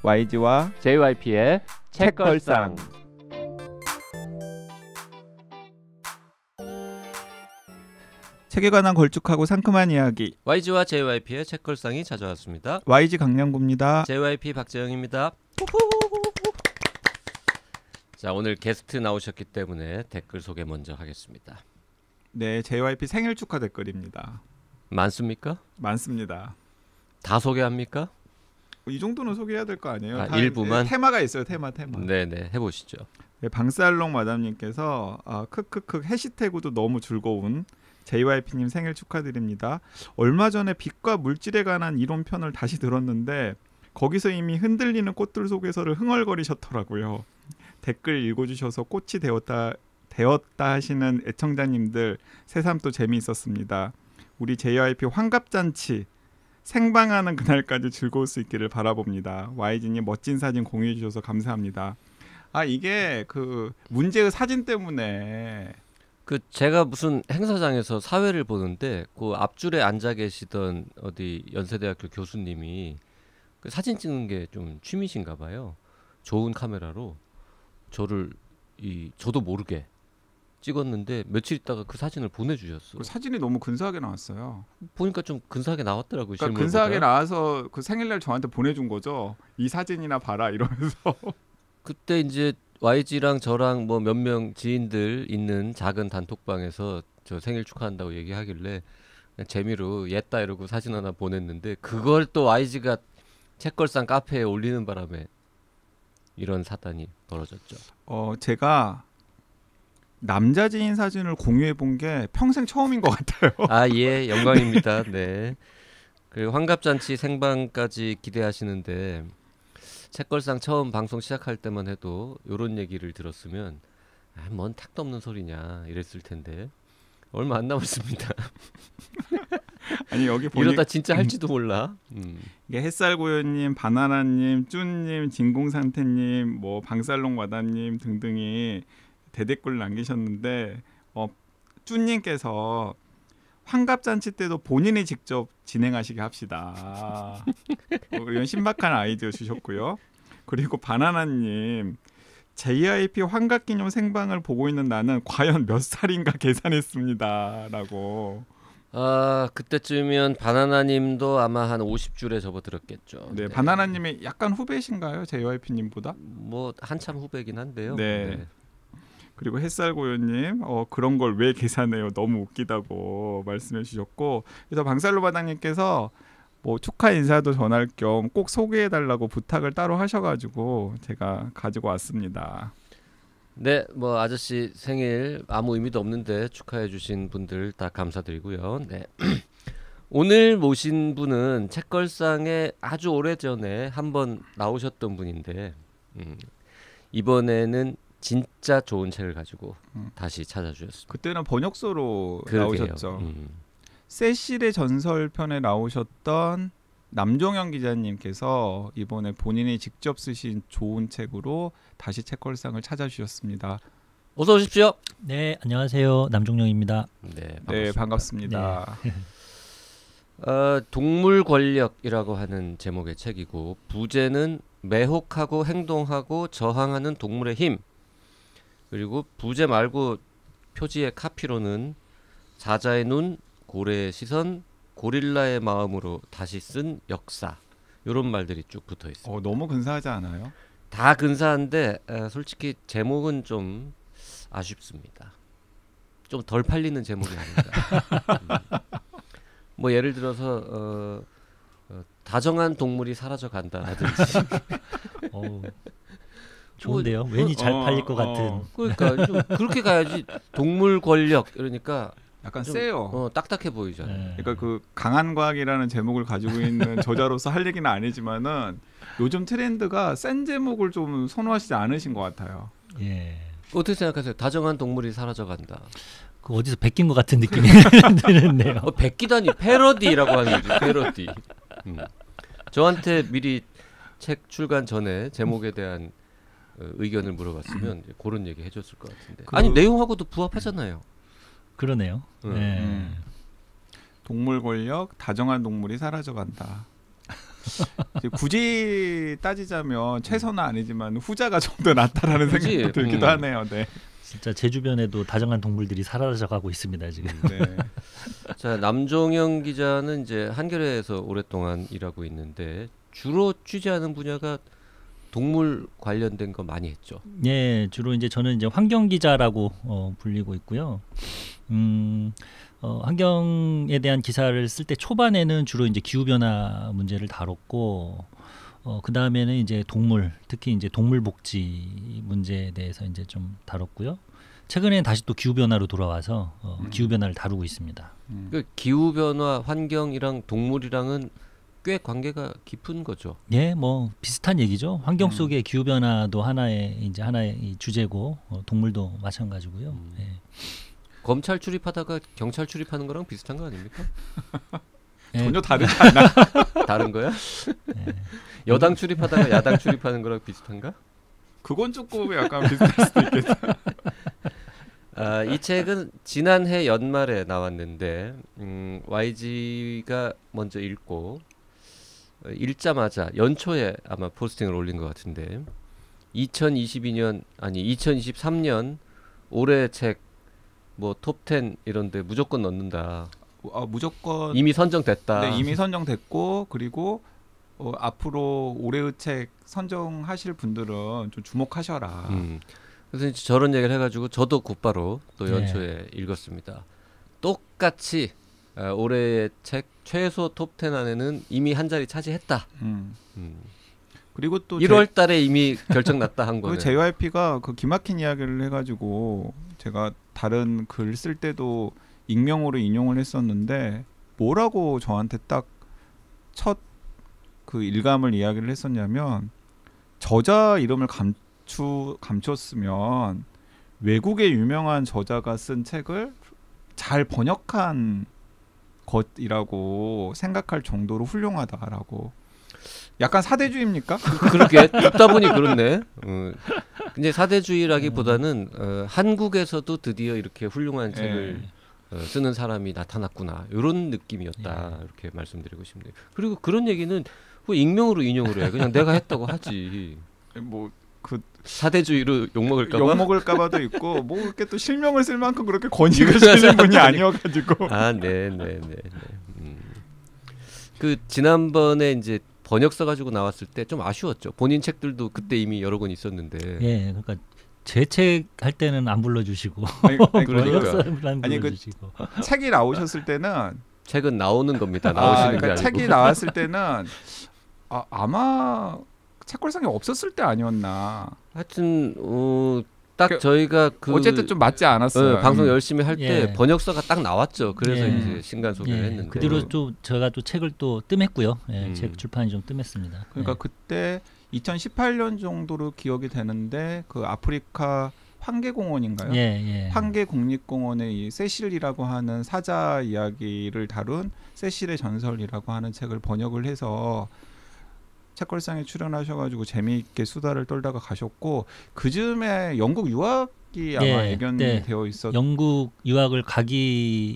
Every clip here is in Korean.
YG와 JYP의 책걸상. 책에 관한 걸쭉하고 상큼한 이야기. YG와 JYP의 책걸상이 찾아왔습니다. YG 강량구입니다. JYP 박재영입니다. 자, 오늘 게스트 나오셨기 때문에 댓글 소개 먼저 하겠습니다. 네, JYP 생일 축하 댓글입니다. 많습니까? 많습니다. 다 소개합니까? 이 정도는 소개해야 될 거 아니에요? 다 일부만? 테마가 있어요. 테마. 네네, 해보시죠. 네, 방살롱 마담님께서 크크크 해시태그도 너무 즐거운 JYP님 생일 축하드립니다. 얼마 전에 빛과 물질에 관한 이론편을 다시 들었는데 거기서 이미 흔들리는 꽃들 속에서를 흥얼거리셨더라고요. 댓글 읽어주셔서 꽃이 되었다 하시는 애청자님들 새삼 또 재미있었습니다. 우리 JYP 환갑잔치 생방하는 그날까지 즐거울 수 있기를 바라봅니다. YG님 멋진 사진 공유해 주셔서 감사합니다. 이게 그 문제의 사진 때문에 제가 무슨 행사장에서 사회를 보는데 그 앞줄에 앉아 계시던 어디 연세대학교 교수님이 그 사진 찍는 게 좀 취미신가 봐요. 좋은 카메라로 저도 모르게 찍었는데 며칠 있다가 그 사진을 보내주셨어. 그 사진이 너무 근사하게 나왔어요. 보니까 좀 근사하게 나왔더라고요. 그러니까 근사하게 나와서 그 생일날 저한테 보내준 거죠. 이 사진이나 봐라 이러면서. 그때 이제 YG랑 저랑 뭐 몇 명 지인들 있는 작은 단톡방에서 저 생일 축하한다고 얘기하길래 그냥 재미로 옛다 이러고 사진 하나 보냈는데 그걸 또 YG가 책걸상 카페에 올리는 바람에 이런 사단이 벌어졌죠. 제가 남자 지인 사진을 공유해 본 게 평생 처음인 것 같아요. 예, 영광입니다. 네. 그리고 환갑잔치 생방까지 기대하시는데 책걸상 처음 방송 시작할 때만 해도 이런 얘기를 들었으면 뭔 택도 없는 소리냐 이랬을 텐데 얼마 안 남았습니다. 아니 여기 이러다 진짜 할지도 몰라. 이게 햇살고요님, 바나나님, 쭈님, 진공상태님, 뭐 방살롱 마담님 등등이 대댓글 남기셨는데 쭈님께서 환갑잔치 때도 본인이 직접 진행하시게 합시다. 이런 신박한 아이디어 주셨고요. 그리고 바나나님, JYP 환갑기념 생방을 보고 있는 나는 과연 몇 살인가 계산했습니다.라고. 그때쯤이면 바나나님도 아마 한 50줄에 접어들었겠죠. 네, 바나나님이 약간 후배신가요, JYP님보다? 뭐 한참 후배긴 한데요. 네. 그리고 햇살고요님 그런 걸 왜 계산해요? 너무 웃기다고 말씀해 주셨고, 그래서 방살로바당님께서 뭐 축하 인사도 전할 겸 꼭 소개해 달라고 부탁을 따로 하셔가지고 제가 가지고 왔습니다. 네, 뭐 아저씨 생일 아무 의미도 없는데 축하해 주신 분들 다 감사드리고요. 네. 오늘 모신 분은 책걸상에 아주 오래전에 한번 나오셨던 분인데 이번에는 진짜 좋은 책을 가지고 다시 찾아주셨습니다. 그때는 번역서로 나오셨죠. 세실의 전설편에 나오셨던 남종현 기자님께서 이번에 본인이 직접 쓰신 좋은 책으로 다시 책걸상을 찾아주셨습니다. 어서 오십시오. 네, 안녕하세요. 남종영입니다. 네, 반갑습니다. 네. 동물 권력이라고 하는 제목의 책이고 부제는 매혹하고 행동하고 저항하는 동물의 힘. 그리고 부제 말고 표지의 카피로는 사자의 눈, 고래의 시선, 고릴라의 마음으로 다시 쓴 역사 이런 말들이 쭉 붙어 있습니다. 너무 근사하지 않아요? 다 근사한데 솔직히 제목은 좀 아쉽습니다. 좀 덜 팔리는 제목이 아닌가. 뭐 예를 들어서 다정한 동물이 사라져 간다라든지. 좋은데요. 왠지 잘 팔릴 것 같은. 그러니까 좀 그렇게 가야지. 동물 권력 이러니까 약간 세요. 딱딱해 보이잖아요. 네. 그러니까 그 강한 과학이라는 제목을 가지고 있는 저자로서 할 얘기는 아니지만은 요즘 트렌드가 센 제목을 좀 선호하시지 않으신 것 같아요. 예. 어떻게 생각하세요? 다정한 동물이 사라져 간다. 그 어디서 베낀 것 같은 느낌이 드는데요. 베끼다니 패러디라고 하는 거지. 패러디. 저한테 미리 책 출간 전에 제목에 대한 의견을 물어봤으면 이제 그런 얘기 해줬을 것 같은데. 아니 내용하고도 부합하잖아요. 그러네요. 네. 동물 권력, 다정한 동물이 사라져간다. 이제 굳이 따지자면 최선은 아니지만 후자가 좀 더 낫다라는 그치? 생각도 들기도 하네요. 네. 진짜 제 주변에도 다정한 동물들이 사라져가고 있습니다 지금. 네. 자, 남종영 기자는 이제 한겨레에서 오랫동안 일하고 있는데 주로 취재하는 분야가 동물 관련된 거 많이 했죠. 예, 주로 이제 저는 이제 환경 기자라고 불리고 있고요. 환경에 대한 기사를 쓸 때 초반에는 주로 이제 기후 변화 문제를 다뤘고, 그 다음에는 이제 동물, 특히 이제 동물 복지 문제에 대해서 이제 좀 다뤘고요. 최근에는 다시 또 기후 변화로 돌아와서 기후 변화를 다루고 있습니다. 그 기후 변화, 환경이랑 동물이랑은 꽤 관계가 깊은 거죠. 예, 뭐 비슷한 얘기죠. 환경 속의 기후 변화도 하나의 이 주제고 동물도 마찬가지고요. 예. 검찰 출입하다가 경찰 출입하는 거랑 비슷한 거 아닙니까? 예. 전혀 다르지 않나? 다른 거야? 예. 여당 출입하다가 야당 출입하는 거랑 비슷한가? 그건 조금 약간 비슷할 수도 있겠다. 아, 이 책은 지난해 연말에 나왔는데 YG가 먼저 읽고 읽자마자 연초에 아마 포스팅을 올린 것 같은데 2023년 올해 책 뭐 톱10 이런데 무조건 넣는다. 무조건 이미 선정됐다. 네, 이미 선정됐고 그리고 앞으로 올해의 책 선정하실 분들은 좀 주목하셔라. 그래서 이제 저런 얘기를 해가지고 저도 곧바로 또 네. 연초에 읽었습니다. 똑같이 올해의 책 최소 톱10 안에는 이미 한 자리 차지했다. 그리고 또 1월 달에 이미 결정났다 한 그 거네. JYP가 그 기막힌 이야기를 해가지고 제가 다른 글 쓸 때도 익명으로 인용을 했었는데 뭐라고 저한테 딱 첫 그 일감을 이야기를 했었냐면 저자 이름을 감췄으면 외국의 유명한 저자가 쓴 책을 잘 번역한 것이라고 생각할 정도로 훌륭하다라고. 약간 사대주의입니까? 그렇게 듣다 보니 그렇네. 근데 사대주의라기보다는 한국에서도 드디어 이렇게 훌륭한 책을 쓰는 사람이 나타났구나 이런 느낌이었다. 이렇게 말씀드리고 싶네요. 그리고 그런 얘기는 뭐 익명으로 인용을 해. 그냥 내가 했다고 하지. 뭐 그 사대주의로 욕먹을까 봐? 욕먹을까봐도 있고 뭐 이렇게 또 실명을 쓸 만큼 그렇게 권위를 쓰는 분이 아니어가지고. 아, 네. 그 지난번에 이제 번역서 가지고 나왔을 때 좀 아쉬웠죠. 본인 책들도 그때 이미 여러 권 있었는데. 예, 그러니까 제 책 할 때는 안 불러주시고 그러니까. 안 아니, 불러주시고. 책이 나오셨을 때는 책은 나오는 겁니다. 나오시는 게 그러니까 아니고. 책이 나왔을 때는 아마 책걸상에 없었을 때 아니었나. 하여튼 딱 그, 저희가 어쨌든 좀 맞지 않았어요. 방송 열심히 할 때 예. 번역서가 딱 나왔죠. 그래서 예. 이제 신간 소개를 했는데. 그 뒤로 또 제가 또 책을 또 뜸했고요. 예, 책 음. 출판이 좀 뜸했습니다. 그러니까 예. 그때 2018년 정도로 기억이 되는데 그 아프리카 황계공원인가요? 예. 황계국립공원의 이 세실이라고 하는 사자 이야기를 다룬 세실의 전설이라고 하는 책을 번역을 해서 책걸상에 출연하셔가지고 재미있게 수다를 떨다가 가셨고 그 즈음에 영국 유학이 아마 예, 예견되어 있었. 영국 유학을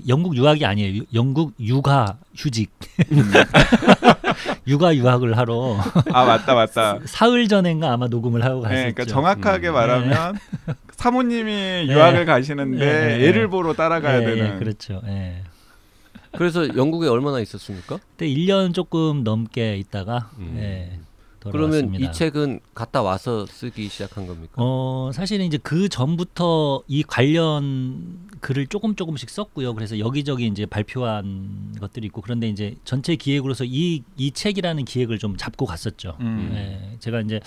영국 유학이 아니에요. 영국 육아 휴직. 육아 유학을 하러 맞다. 사흘 전인가 아마 녹음을 하고 갔었죠. 네, 그러니까 정확하게 말하면 사모님이 유학을 가시는데 애를 보러 따라가야 되는. 그렇죠. 예. 그래서 영국에 얼마나 있었습니까? 그때 1년 조금 넘게 있다가 그러면 돌아왔습니다. 이 책은 갔다 와서 쓰기 시작한 겁니까? 사실은 이제 그 전부터 이 관련 글을 조금씩 썼고요. 그래서 여기저기 이제 발표한 것들이 있고 그런데 이제 전체 기획으로서 이 책이라는 기획을 좀 잡고 갔었죠. 제가 이제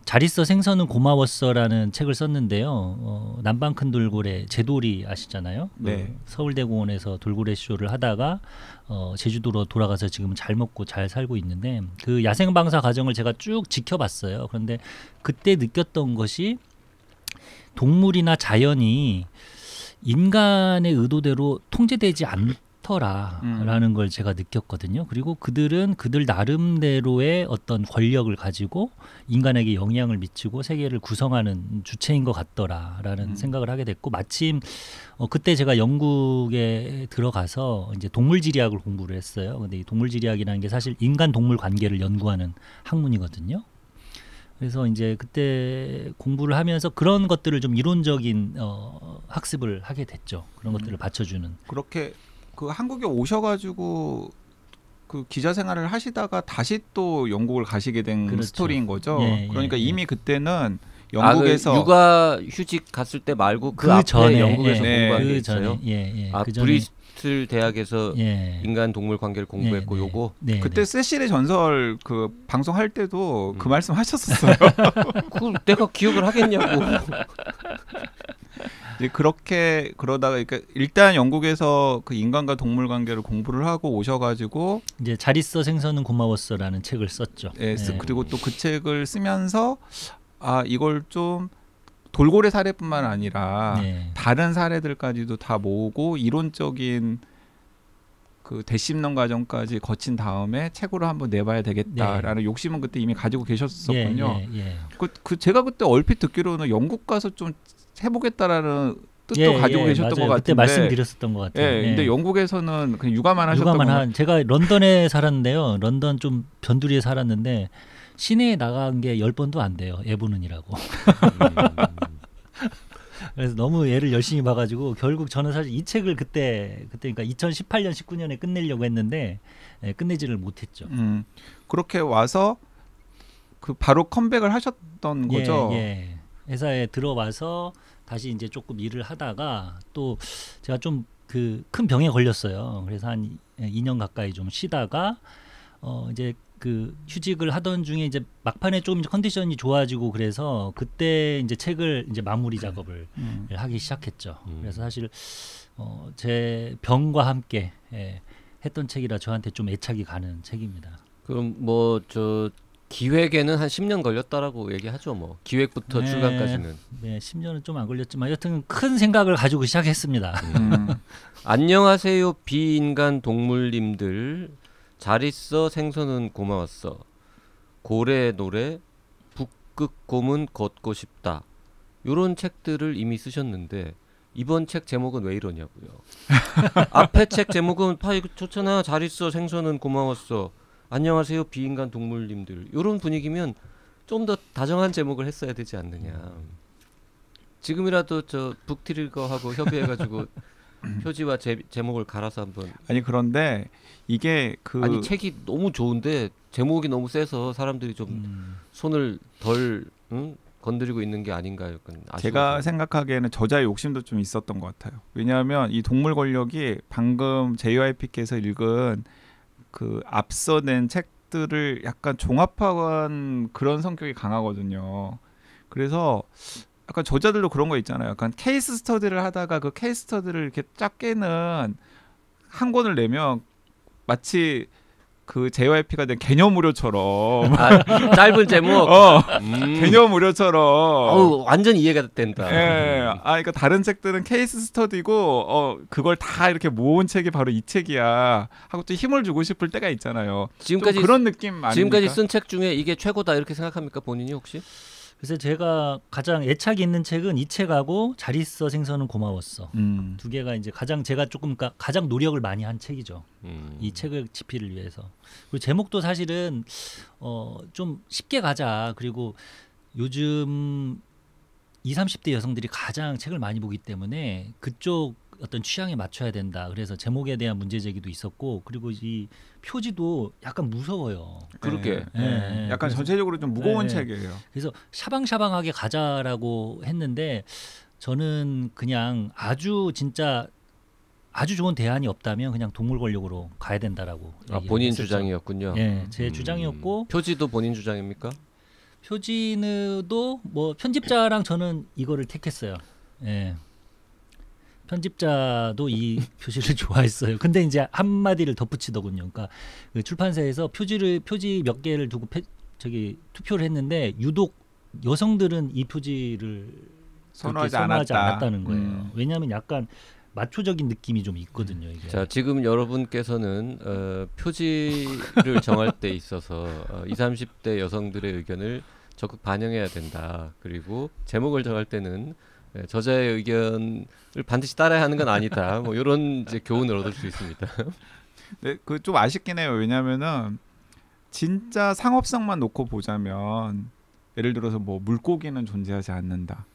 잘 있어 생선은 고마웠어라는 책을 썼는데요. 남방 큰 돌고래 제돌이 아시잖아요. 네. 서울대공원에서 돌고래 쇼를 하다가 제주도로 돌아가서 지금 잘 먹고 잘 살고 있는데 그 야생방사 과정을 제가 쭉 지켜봤어요. 그런데 그때 느꼈던 것이 동물이나 자연이 인간의 의도대로 통제되지 챕터라라는 걸 제가 느꼈거든요. 그리고 그들은 그들 나름대로의 어떤 권력을 가지고 인간에게 영향을 미치고 세계를 구성하는 주체인 것 같더라라는 생각을 하게 됐고, 마침 그때 제가 영국에 들어가서 이제 동물지리학을 공부를 했어요. 근데 이 동물지리학이라는 게 사실 인간 동물 관계를 연구하는 학문이거든요. 그래서 이제 그때 공부를 하면서 그런 것들을 좀 이론적인 학습을 하게 됐죠. 그런 것들을 받쳐주는. 그렇게 그 한국에 오셔가지고 그 기자 생활을 하시다가 다시 또 영국을 가시게 된 그렇죠. 스토리인 거죠. 예, 그러니까 예, 이미 그때는 그 영국에서 육아 휴직 갔을 때 말고 그 앞에 전에, 영국에서 예, 공부한 게 그 있어요. 전에, 아, 그 전에, 브리스틀 대학에서 예, 인간 동물 관계를 공부했고 요거 네, 그때 세실의 전설 그 방송할 때도 그 말씀 하셨었어요. 그 내가 기억을 하겠냐고. 이제 그렇게 그러다가 그러니까 일단 영국에서 그 인간과 동물 관계를 공부를 하고 오셔가지고 이제 잘 있어 생선은 고마웠어라는 책을 썼죠. 예, 그리고 또 그 책을 쓰면서 이걸 좀 돌고래 사례뿐만 아니라 네. 다른 사례들까지도 다 모으고 이론적인 그 되씹는 과정까지 거친 다음에 책으로 한번 내봐야 되겠다라는 욕심은 그때 이미 가지고 계셨었군요. 예. 그 제가 그때 얼핏 듣기로는 영국 가서 좀 해보겠다라는 뜻도 가지고 계셨던 맞아요. 것 그때 같은데. 말씀드렸었던 것 같아요. 예, 근데 영국에서는 그냥 육아만 하셨던 건가요? 제가 런던에 살았는데요. 런던 좀 변두리에 살았는데 시내에 나간 게 10번도 안 돼요. 애 보느니라고. 그래서 너무 애를 열심히 봐가지고 결국 저는 사실 이 책을 그때 그러니까 2018년 19년에 끝내려고 했는데 끝내지를 못했죠. 그렇게 와서 그 바로 컴백을 하셨던 거죠. 예. 회사에 들어와서 다시 이제 조금 일을 하다가 또 제가 좀 그 큰 병에 걸렸어요. 그래서 한 2년 가까이 좀 쉬다가 이제 그 휴직을 하던 중에 이제 막판에 좀 컨디션이 좋아지고 그래서 그때 이제 책을 이제 마무리 작업을 하기 시작했죠. 그래서 사실 제 병과 함께 했던 책이라 저한테 좀 애착이 가는 책입니다. 그럼 뭐 저 기획에는 한 10년 걸렸다라고 얘기하죠. 뭐 기획부터 출간까지는. 네, 10년은 좀 안 걸렸지만 여튼 큰 생각을 가지고 시작했습니다. 안녕하세요 비인간 동물님들, 잘 있어 생선은 고마웠어, 고래 노래, 북극곰은 걷고 싶다, 요런 책들을 이미 쓰셨는데 이번 책 제목은 왜 이러냐고요. 앞에 책 제목은 이거 좋잖아, 잘 있어 생선은 고마웠어, 안녕하세요 비인간 동물님들, 요런 분위기면 좀 더 다정한 제목을 했어야 되지 않느냐. 지금이라도 저 북트리거하고 협의해가지고 표지와 제목을 갈아서 한번. 아니 그런데 이게 아니 책이 너무 좋은데 제목이 너무 세서 사람들이 좀 손을 덜 건드리고 있는 게 아닌가 약간 아쉬워서. 제가 생각하기에는 저자의 욕심도 좀 있었던 것 같아요. 왜냐하면 이 동물 권력이 방금 JYP께서 읽은 그 앞서 낸 책들을 약간 종합한 그런 성격이 강하거든요. 그래서 약간 저자들도 그런 거 있잖아요. 약간 케이스 스터디를 하다가 그 케이스 스터디를 이렇게 쫙 깨는 한 권을 내면 마치 그 JYP가 된 개념 무료처럼 짧은 제목. 개념 무료처럼 완전 이해가 된다. 예. 그러니까 다른 책들은 케이스 스터디고 그걸 다 이렇게 모은 책이 바로 이 책이야 하고 또 힘을 주고 싶을 때가 있잖아요. 지금까지 그런 느낌 아닙니까? 지금까지 쓴 책 중에 이게 최고다 이렇게 생각합니까 본인이 혹시? 그래서 제가 가장 애착이 있는 책은 이 책하고 잘 있어 생선은 고마웠어. 두 개가 이제 제가 조금 가장 노력을 많이 한 책이죠. 이 책을 집필을 위해서. 그리고 제목도 사실은 좀 쉽게 가자. 그리고 요즘 20, 30대 여성들이 가장 책을 많이 보기 때문에 그쪽 어떤 취향에 맞춰야 된다. 그래서 제목에 대한 문제 제기도 있었고, 그리고 이 표지도 약간 무서워요. 그렇게. 약간 전체적으로 좀 무거운 책이에요. 그래서 샤방샤방하게 가자라고 했는데 저는 그냥 진짜 아주 좋은 대안이 없다면 그냥 동물 권력으로 가야 된다라고. 본인 했었죠. 주장이었군요. 네, 제 주장이었고. 표지도 본인 주장입니까? 표지도 뭐 편집자랑 저는 이거를 택했어요. 예. 편집자도 이 표지를 좋아했어요. 근데 이제 한 마디를 덧붙이더군요. 그러니까 그 출판사에서 표지 몇 개를 두고 투표를 했는데 유독 여성들은 이 표지를 선호하지 않았다는 거예요. 왜냐하면 약간 마초적인 느낌이 좀 있거든요. 이게. 자, 지금 여러분께서는 표지를 정할 때 있어서 20, 30대 여성들의 의견을 적극 반영해야 된다. 그리고 제목을 정할 때는 저자의 의견을 반드시 따라야 하는 건 아니다. 뭐 이런 이제 교훈을 얻을 수 있습니다. 네, 그 좀 아쉽긴 해요. 왜냐면은 진짜 상업성만 놓고 보자면 예를 들어서 뭐 물고기는 존재하지 않는다.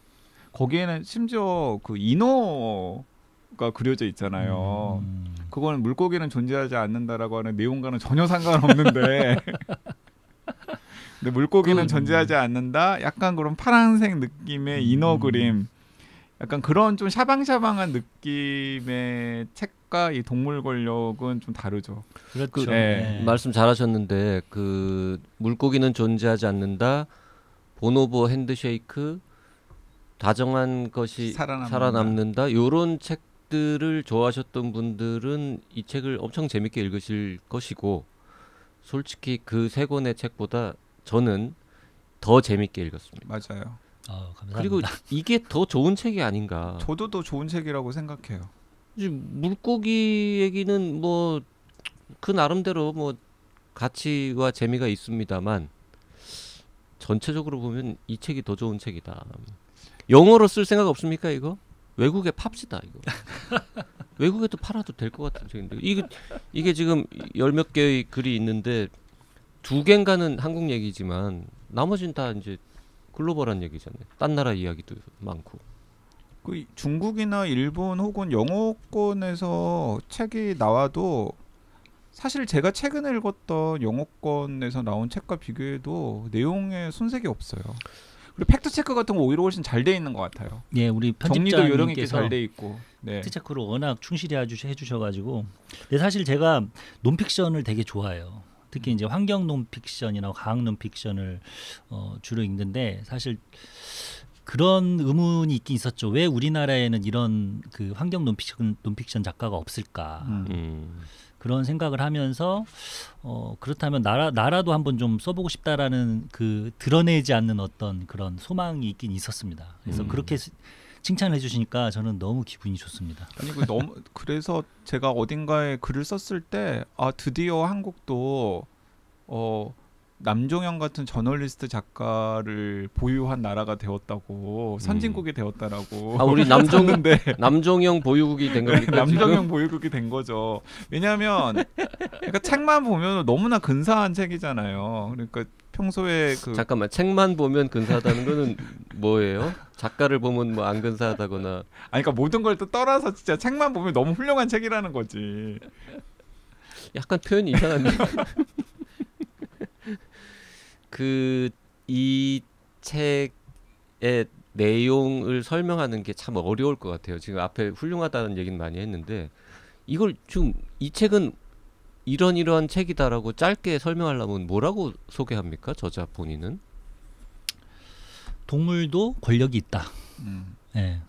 거기에는 심지어 그 인어가 그려져 있잖아요. 그거는 물고기는 존재하지 않는다라고 하는 내용과는 전혀 상관없는데 근데 물고기는 존재하지 않는다. 약간 그런 파란색 느낌의 인어 그림. 약간 그런 좀 샤방샤방한 느낌의 책과 이 동물 권력은 좀 다르죠. 그렇죠. 네. 말씀 잘하셨는데 그 물고기는 존재하지 않는다. 보노보 핸드쉐이크, 다정한 것이 살아남는다. 이런 책들을 좋아하셨던 분들은 이 책을 엄청 재밌게 읽으실 것이고 솔직히 그 세 권의 책보다 저는 더 재밌게 읽었습니다. 맞아요. 감사합니다. 그리고 이게 더 좋은 책이 아닌가. 저도 더 좋은 책이라고 생각해요. 물고기 얘기는 뭐 그 나름대로 뭐 가치와 재미가 있습니다만 전체적으로 보면 이 책이 더 좋은 책이다. 영어로 쓸 생각 없습니까 이거? 외국에 팝시다 이거. 외국에도 팔아도 될 것 같은 책인데 이게 지금 열 몇 개의 글이 있는데 2개인가는 한국 얘기지만 나머지는 다 이제 글로벌한 얘기잖아요. 딴 나라 이야기도 많고. 그 중국이나 일본 혹은 영어권에서 책이 나와도 사실 제가 최근에 읽었던 영어권에서 나온 책과 비교해도 내용에 손색이 없어요. 그리고 팩트 체크 같은 거 오히려 훨씬 잘 돼 있는 것 같아요. 예, 우리 정리도 요령 있게 편집자님께서 잘 돼 있고. 네. 팩트 체크로 워낙 충실히 해주셔가지고. 근데 사실 제가 논픽션을 되게 좋아해요. 특히 이제 환경 논픽션이나 과학 논픽션을 주로 읽는데 사실 그런 의문이 있긴 있었죠. 왜 우리나라에는 이런 그 환경 논픽션 작가가 없을까? 그런 생각을 하면서 그렇다면 나라도 한번 좀 써보고 싶다라는 그 드러내지 않는 어떤 그런 소망이 있긴 있었습니다. 그래서 그렇게 칭찬을 해주시니까 저는 너무 기분이 좋습니다. 아니 그래서 제가 어딘가에 글을 썼을 때 드디어 한국도 남종현 같은 저널리스트 작가를 보유한 나라가 되었다고 선진국이 되었다라고. 우리 남종영 보유국이 된 겁니까? 남종영 보유국이 된 거죠. 왜냐하면 그러니까 책만 보면 너무나 근사한 책이잖아요. 그러니까 평소에 잠깐만 책만 보면 근사하다는 거는 뭐예요? 작가를 보면 뭐 안 근사하다거나. 그러니까 모든 걸 또 떠나서 진짜 책만 보면 너무 훌륭한 책이라는 거지. 약간 표현이 이상한데. 이 책의 내용을 설명하는 게 참 어려울 것 같아요. 지금 앞에 훌륭하다는 얘기는 많이 했는데 이걸 좀 이 책은 이러한 책이다라고 짧게 설명하려면 뭐라고 소개합니까? 저자 본인은? 동물도 권력이 있다. 네.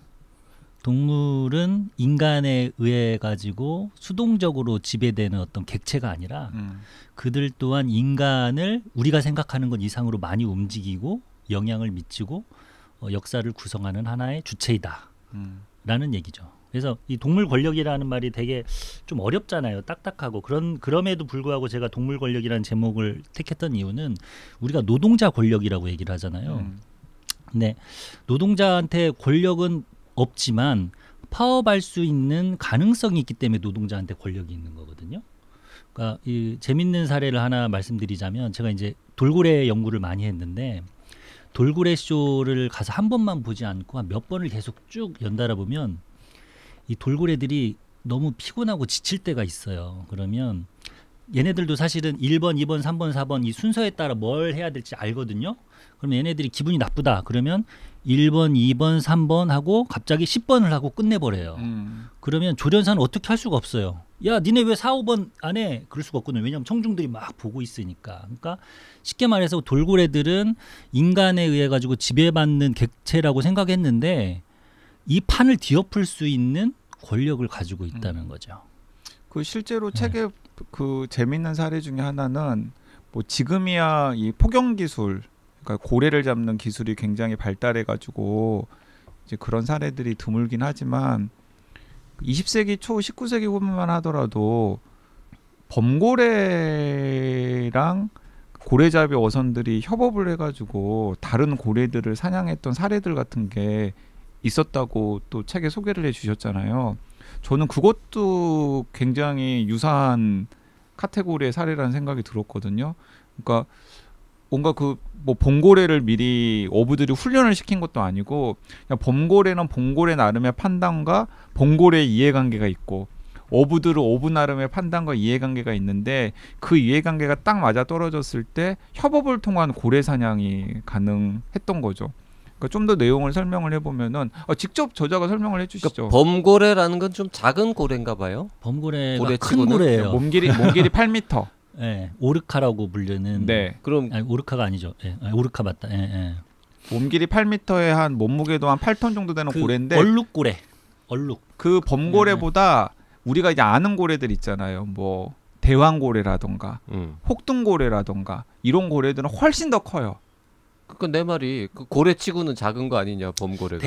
동물은 인간에 의해 가지고 수동적으로 지배되는 어떤 객체가 아니라 그들 또한 인간을 우리가 생각하는 것 이상으로 많이 움직이고 영향을 미치고 역사를 구성하는 하나의 주체이다 라는 얘기죠. 그래서 이 동물 권력이라는 말이 되게 좀 어렵잖아요. 딱딱하고 그럼에도 불구하고 제가 동물 권력이라는 제목을 택했던 이유는 우리가 노동자 권력이라고 얘기를 하잖아요. 근데 노동자한테 권력은 없지만 파업할 수 있는 가능성이 있기 때문에 노동자한테 권력이 있는 거거든요. 그러니까 이 재밌는 사례를 하나 말씀드리자면 제가 이제 돌고래 연구를 많이 했는데 돌고래 쇼를 가서 한 번만 보지 않고 한 몇 번을 계속 쭉 연달아 보면 이 돌고래들이 너무 피곤하고 지칠 때가 있어요. 그러면 얘네들도 사실은 1번, 2번, 3번, 4번 이 순서에 따라 뭘 해야 될지 알거든요. 그러면 얘네들이 기분이 나쁘다. 그러면 1번, 2번, 3번 하고 갑자기 10번을 하고 끝내버려요. 그러면 조련사는 어떻게 할 수가 없어요. 야, 니네 왜 4, 5번 안 해? 그럴 수가 없거든요. 왜냐하면 청중들이 막 보고 있으니까. 그러니까 쉽게 말해서 돌고래들은 인간에 의해 가지고 지배받는 객체라고 생각했는데 이 판을 뒤엎을 수 있는 권력을 가지고 있다는 거죠. 그 실제로 책에 그 재밌는 사례 중에 하나는 뭐 지금이야 이 포경 기술, 그러니까 고래를 잡는 기술이 굉장히 발달해 가지고 이제 그런 사례들이 드물긴 하지만 20세기 초 19세기 후반만 하더라도 범고래랑 고래잡이 어선들이 협업을 해가지고 다른 고래들을 사냥했던 사례들 같은 게 있었다고 또 책에 소개를 해주셨잖아요. 저는 그것도 굉장히 유사한 카테고리의 사례라는 생각이 들었거든요. 그러니까 뭔가 그 뭐 범고래를 미리 어부들이 훈련을 시킨 것도 아니고 그냥 범고래는 범고래 나름의 판단과 범고래의 이해관계가 있고 어부들은 어부 나름의 판단과 이해관계가 있는데 그 이해관계가 딱 맞아 떨어졌을 때 협업을 통한 고래 사냥이 가능했던 거죠. 그러니까 좀 더 내용을 설명을 해보면은 직접 저자가 설명을 해주시죠. 그러니까 범고래라는 건 좀 작은 고래인가 봐요. 범고래가 큰 고래치고는? 고래예요. 몸길이 8m. 예, 오르카라고 불리는. 네. 그럼 아니, 오르카가 아니죠. 예, 오르카 맞다. 예, 예. 몸길이 8m에 한 몸무게도 한 8톤 정도 되는 그 고래인데 얼룩고래. 얼룩. 그 범고래보다 우리가 이제 아는 고래들 있잖아요. 뭐 대왕고래라던가 혹등고래라던가 이런 고래들은 훨씬 더 커요. 그러니까 내 말이 그 고래치고는 작은 거 아니냐 범고래가.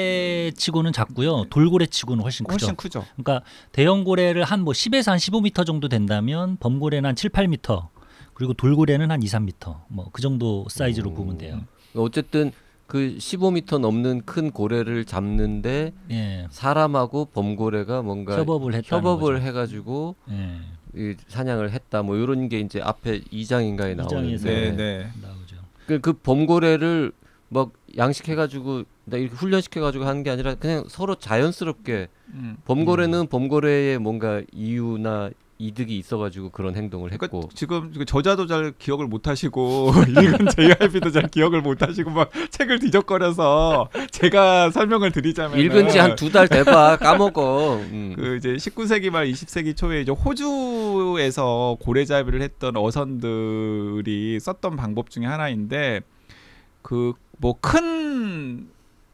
대형고래치고는 작고요. 돌고래치고는 훨씬 크죠. 훨씬 크죠. 그러니까 대형고래를 한 뭐 10에서 한 15m 정도 된다면 범고래는 한 7, 8m. 그리고 돌고래는 한 2, 3m. 뭐 그 정도 사이즈로 보면 돼요. 어쨌든 그 15m 넘는 큰 고래를 잡는데 예. 사람하고 범고래가 뭔가 협업을 했다는 협업을 거죠. 해가지고 예. 이 사냥을 했다. 뭐 이런 게 이제 앞에 2장인가에 이장에서 나오는데 네. 나오죠. 그 범고래를 막 양식해가지고 이렇게 훈련시켜가지고 하는 게 아니라 그냥 서로 자연스럽게 범고래는 범고래의 뭔가 이유나 이득이 있어가지고 그런 행동을 했고. 그러니까 지금 저자도 잘 기억을 못 하시고 읽은 JYP도 잘 기억을 못 하시고 막 책을 뒤적거려서 제가 설명을 드리자면 읽은 지 한 2달 돼봐 까먹어. 그 이제 19세기 말 20세기 초에 이제 호주에서 고래잡이를 했던 어선들이 썼던 방법 중에 하나인데 그 뭐 큰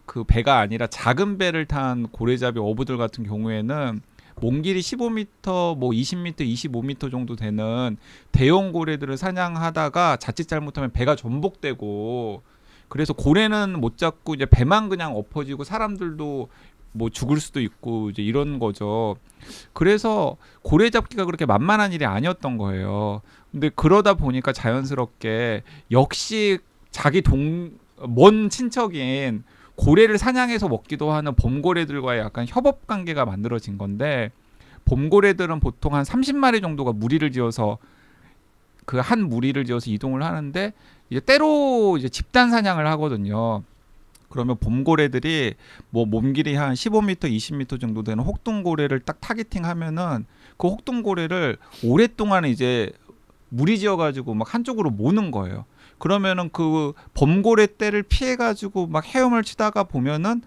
그 배가 아니라 작은 배를 탄 고래잡이 어부들 같은 경우에는 몸길이 15m, 뭐 20m, 25m 정도 되는 대형 고래들을 사냥하다가 자칫 잘못하면 배가 전복되고 그래서 고래는 못 잡고 이제 배만 그냥 엎어지고 사람들도 뭐 죽을 수도 있고 이제 이런 거죠. 그래서 고래 잡기가 그렇게 만만한 일이 아니었던 거예요. 근데 그러다 보니까 자연스럽게 역시 자기 먼 친척인 고래를 사냥해서 먹기도 하는 범고래들과의 약간 협업 관계가 만들어진 건데 범고래들은 보통 한 30마리 정도가 무리를 지어서 그 한 무리를 지어서 이동을 하는데 이제 때로 이제 집단 사냥을 하거든요. 그러면 범고래들이 뭐 몸길이 한 15m, 20m 정도 되는 혹등고래를 딱 타겟팅하면은 그 혹등고래를 오랫동안 이제 무리지어 가지고 막 한쪽으로 모는 거예요. 그러면은 그 범고래 떼를 피해 가지고 막 헤엄을 치다가 보면은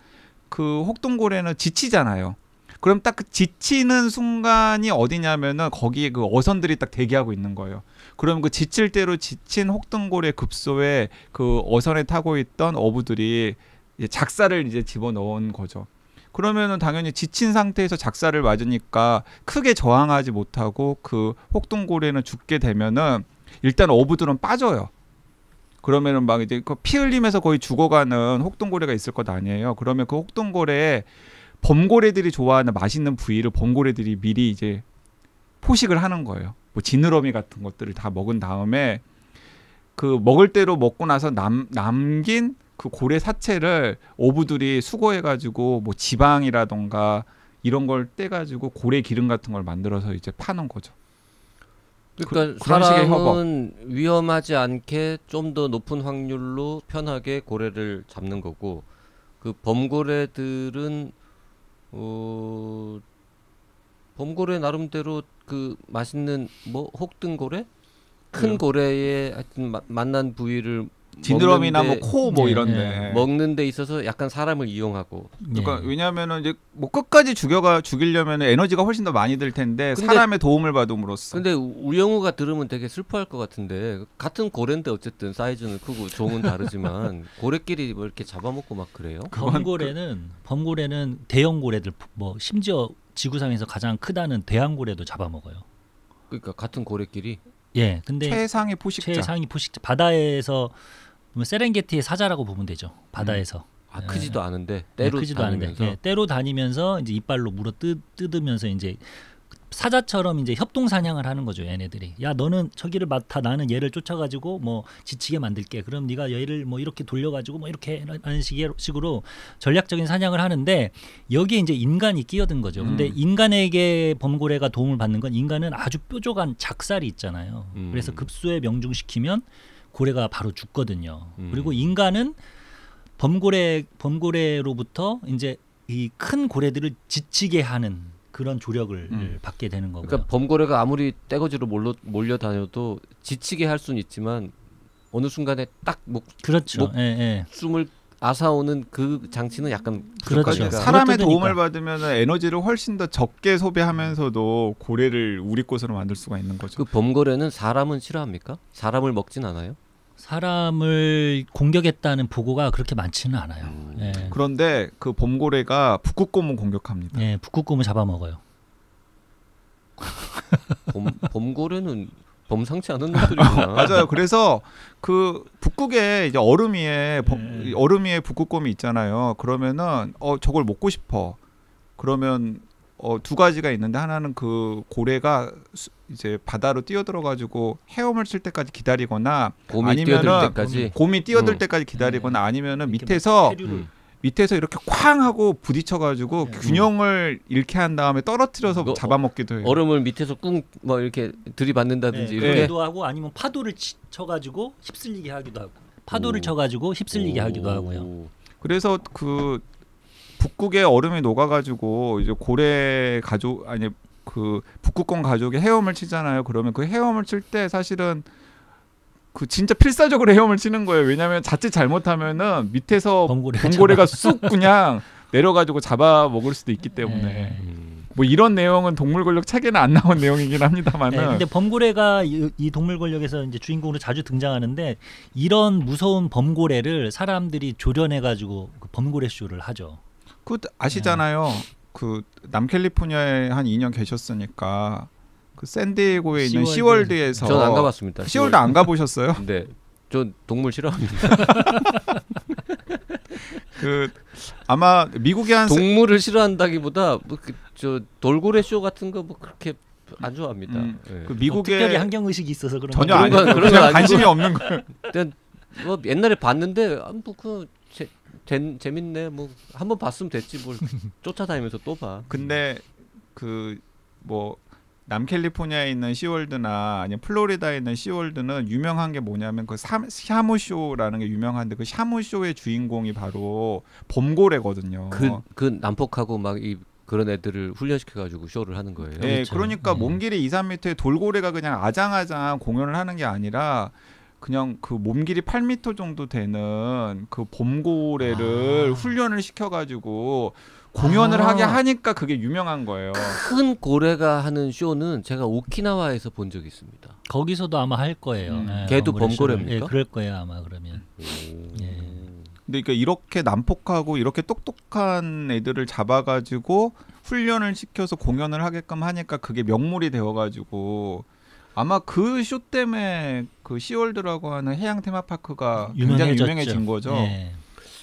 그 혹등고래는 지치잖아요. 그럼 딱 그 지치는 순간이 어디냐면은 거기에 그 어선들이 딱 대기하고 있는 거예요. 그럼 그 지칠 대로 지친 혹등고래 급소에 그 어선에 타고 있던 어부들이 이제 작사를 이제 집어넣은 거죠. 그러면은 당연히 지친 상태에서 작사를 맞으니까 크게 저항하지 못하고 그 혹등고래는 죽게 되면은 일단 어부들은 빠져요. 그러면은 막 이제 피 흘리면서 거의 죽어가는 혹등고래가 있을 것 아니에요. 그러면 그 혹등고래에 범고래들이 좋아하는 맛있는 부위를 범고래들이 미리 이제 포식을 하는 거예요. 뭐 지느러미 같은 것들을 다 먹은 다음에 그 먹을 대로 먹고 나서 남긴 그 고래 사체를 어부들이 수거해가지고 뭐 지방이라던가 이런 걸 떼가지고 고래 기름 같은 걸 만들어서 이제 파는 거죠. 그러니까 그런 식의 사람은 위험하지 않게 좀 더 높은 확률로 편하게 고래를 잡는 거고 그 범고래들은 범고래 나름대로 그 맛있는 뭐 혹등고래 큰 고래의 하여튼 맛난 부위를 지느러미나 뭐 코 뭐 네, 이런데 네. 먹는 데 있어서 약간 사람을 이용하고. 그러니까 왜냐하면은 이제 뭐 끝까지 죽이려면 에너지가 훨씬 더 많이 들 텐데 근데- 사람의 도움을 받음으로써. 근데 우영우가 들으면 되게 슬퍼할 것 같은데 같은 고래인데 어쨌든 사이즈는 크고 종은 다르지만 고래끼리 뭐 이렇게 잡아먹고 막 그래요? 범고래는 대형 고래들 뭐 심지어 지구상에서 가장 크다는 대왕고래도 잡아먹어요. 그러니까 같은 고래끼리. 예, 근데 최상의 포식자. 최상위 포식자 바다에서 보면 세렝게티의 사자라고 보면 되죠. 바다에서 아, 크지도 않은데 때로 크지도 다니면서. 않은데 때로 다니면서 이제 이빨로 물어 뜯으면서 이제 사자처럼 이제 협동 사냥을 하는 거죠. 얘네들이. 야, 너는 저기를 맡아, 나는 얘를 쫓아가지고 뭐 지치게 만들게. 그럼 네가 얘를 뭐 이렇게 돌려가지고 뭐 이렇게 하는 식으로 전략적인 사냥을 하는데 여기에 이제 인간이 끼어든 거죠. 근데 인간에게 범고래가 도움을 받는 건 인간은 아주 뾰족한 작살이 있잖아요. 그래서 급소에 명중시키면 고래가 바로 죽거든요. 그리고 인간은 범고래로부터 이제 이 큰 고래들을 지치게 하는 그런 조력을 받게 되는 거고요. 그러니까 범고래가 아무리 떼거지로 몰려다녀도 지치게 할 수는 있지만 어느 순간에 딱 그렇죠. 숨을 앗아오는 그 장치는 약간 그렇죠. 부족하니까. 사람의 그렇다니까. 도움을 받으면 에너지를 훨씬 더 적게 소비하면서도 고래를 우리 것으로 만들 수가 있는 거죠. 그 범고래는 사람은 싫어합니까? 사람을 먹진 않아요? 사람을 공격했다는 보고가 그렇게 많지는 않아요. 그런데 그 범고래가 북극곰을 공격합니다. 북극곰을 잡아먹어요. 범고래는 범상치 않은 놈들이구나. 맞아요. 그래서 그 북극에 이제 얼음 위에 북극곰이 있잖아요. 그러면은 저걸 먹고 싶어. 그러면 두 가지가 있는데 하나는 그 고래가 이제 바다로 뛰어들어가지고 헤엄을 칠 때까지 기다리거나 곰이 뛰어들 때까지 곰이 뛰어들 때까지 기다리거나 아니면은 밑에서 이렇게 쾅 하고 부딪혀가지고 균형을 잃게 한 다음에 떨어뜨려서 잡아먹기도 해요. 얼음을 밑에서 꾹 뭐 이렇게 들이받는다든지 이렇게 도 하고 아니면 파도를 쳐가지고 휩쓸리게 하기도 하고 파도를 쳐가지고 휩쓸리게 하기도 하고요. 그래서 그 북극의 얼음이 녹아가지고 이제 고래 가족 그 북극곰 가족이 헤엄을 치잖아요. 그러면 그 헤엄을 칠 때 사실은 그 진짜 필사적으로 헤엄을 치는 거예요. 왜냐하면 자칫 잘못하면은 밑에서 범고래가 쑥 그냥 내려가지고 잡아먹을 수도 있기 때문에 뭐 이런 내용은 동물권력 책에는 안 나온 내용이긴 합니다만은. 근데 범고래가 이 동물권력에서 이제 주인공으로 자주 등장하는데 이런 무서운 범고래를 사람들이 조련해가지고 그 범고래 쇼를 하죠. 그 아시잖아요. 그 남캘리포니아에 한 2년 계셨으니까 그 샌디에고에 있는 시월드에서. 전 안 가봤습니다. 시월드 안 가보셨어요? 네, 전 동물 싫어합니다. 그 아마 미국의 한 동물을 싫어한다기보다 뭐 저 돌고래 쇼 같은 거 뭐 그렇게 안 좋아합니다. 그 미국의 특별히 환경 의식이 있어서 그런 전혀 아니고 그냥 관심이 없는 거예요. 뭐 옛날에 봤는데 뭐 재밌네. 뭐 한번 봤으면 됐지 뭘 쫓아다니면서 또 봐. 근데 그 뭐 남캘리포니아에 있는 시월드나 아니면 플로리다에 있는 시월드는 유명한 게 뭐냐면 그 샤무쇼라는 게 유명한데 그 샤무쇼의 주인공이 바로 범고래거든요. 그 난폭하고 막 그런 애들을 훈련시켜가지고 쇼를 하는 거예요. 네, 그렇죠. 그러니까 몸길이 2-3m의 돌고래가 그냥 아장아장 공연을 하는 게 아니라 그냥 그 몸길이 8m 정도 되는 그 범고래를 훈련을 시켜가지고 공연을 하게 하니까 그게 유명한 거예요. 큰 고래가 하는 쇼는 제가 오키나와에서 본 적이 있습니다. 거기서도 아마 할 거예요. 걔도 범고래입니까? 그럴 거예요 아마 그러면. 근데 그러니까 이렇게 난폭하고 이렇게 똑똑한 애들을 잡아가지고 훈련을 시켜서 공연을 하게끔 하니까 그게 명물이 되어가지고 아마 그 쇼 때문에 그 시월드라고 하는 해양 테마파크가 굉장히 유명해진 거죠.